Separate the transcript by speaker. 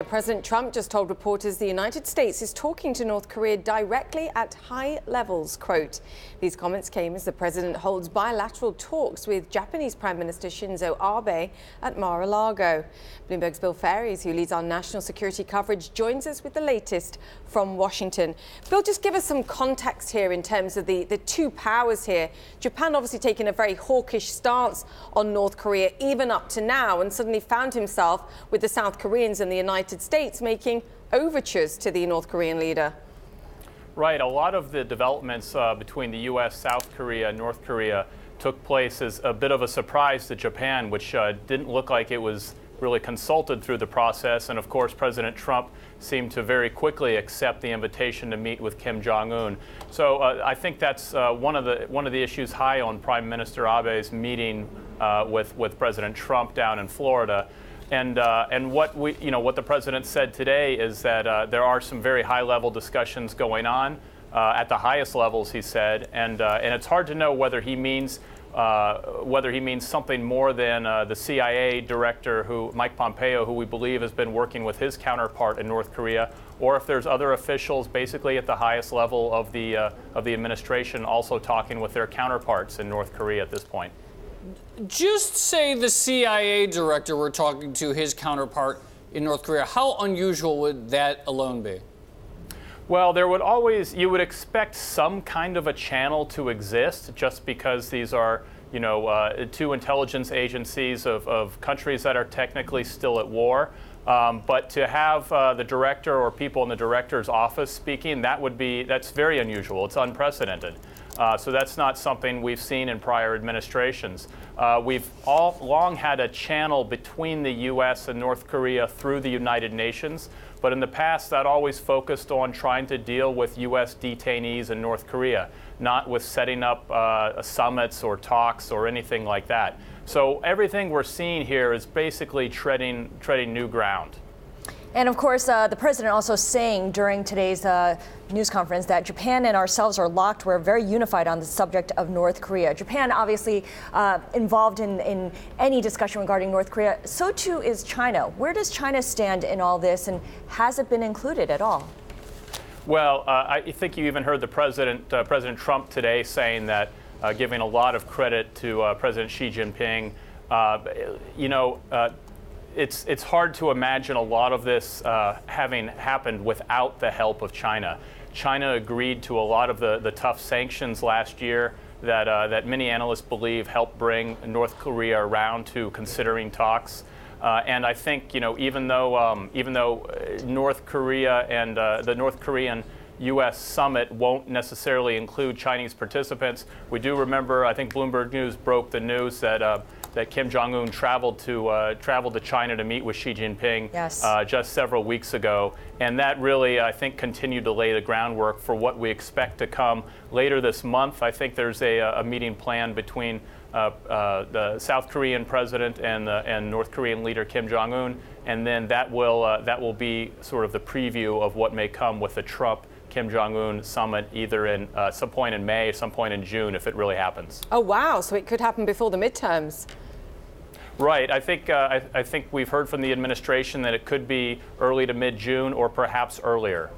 Speaker 1: President Trump just told reporters the United States is talking to North Korea directly at high levels, quote. These comments came as the president holds bilateral talks with Japanese Prime Minister Shinzo Abe at Mar-a-Lago. Bloomberg's Bill Faries, who leads our national security coverage, joins us with the latest from Washington. Bill, just give us some context here in terms of the two powers here. Japan obviously taking a very hawkish stance on North Korea even up to now, and suddenly found himself with the South Koreans and the United States making overtures to the North Korean leader.
Speaker 2: Right. A lot of the developments between the U.S., South Korea, and North Korea took place as a bit of a surprise to Japan, which didn't look like it was really consulted through the process. And of course, President Trump seemed to very quickly accept the invitation to meet with Kim Jong-un. So I think that's one of the issues high on Prime Minister Abe's meeting with President Trump down in Florida. And what the president said today is that there are some very high-level discussions going on at the highest levels, he said, and it's hard to know whether he means something more than the CIA director, Mike Pompeo, who we believe has been working with his counterpart in North Korea, or if there's other officials basically at the highest level of the administration also talking with their counterparts in North Korea at this point.
Speaker 3: Just say the CIA director were talking to his counterpart in North Korea. How unusual would that alone be?
Speaker 2: Well, you would expect some kind of a channel to exist, just because these are, two intelligence agencies of countries that are technically still at war. But to have the director or people in the director's office speaking, that's very unusual. It's unprecedented. So that's not something we've seen in prior administrations. We've all long had a channel between the U.S. and North Korea through the United Nations, but in the past that always focused on trying to deal with U.S. detainees in North Korea, not with setting up summits or talks or anything like that. So everything we're seeing here is basically treading new ground.
Speaker 4: And of course, the president also saying during today's news conference that Japan and ourselves are locked. We're very unified on the subject of North Korea. Japan obviously involved in any discussion regarding North Korea. So too is China. Where does China stand in all this, and has it been included at all?
Speaker 2: Well, I think you even heard the President Trump today saying that, giving a lot of credit to President Xi Jinping. It's hard to imagine a lot of this having happened without the help of China. China agreed to a lot of the tough sanctions last year that many analysts believe helped bring North Korea around to considering talks. And I think, even though North Korea and the North Korean U.S. summit won't necessarily include Chinese participants, we do remember, I think Bloomberg News broke the news that Kim Jong-un traveled to China to meet with Xi Jinping.
Speaker 4: Yes.
Speaker 2: Just several weeks ago. And that really, I think, continued to lay the groundwork for what we expect to come later this month. I think there's a meeting planned between the South Korean president and North Korean leader Kim Jong-un. And then that will be sort of the preview of what may come with the Trump-Kim Jong-un summit, either in some point in May or some point in June, if it really happens.
Speaker 1: Oh, wow. So it could happen before the midterms.
Speaker 2: Right. I think we've heard from the administration that it could be early to mid-June or perhaps earlier.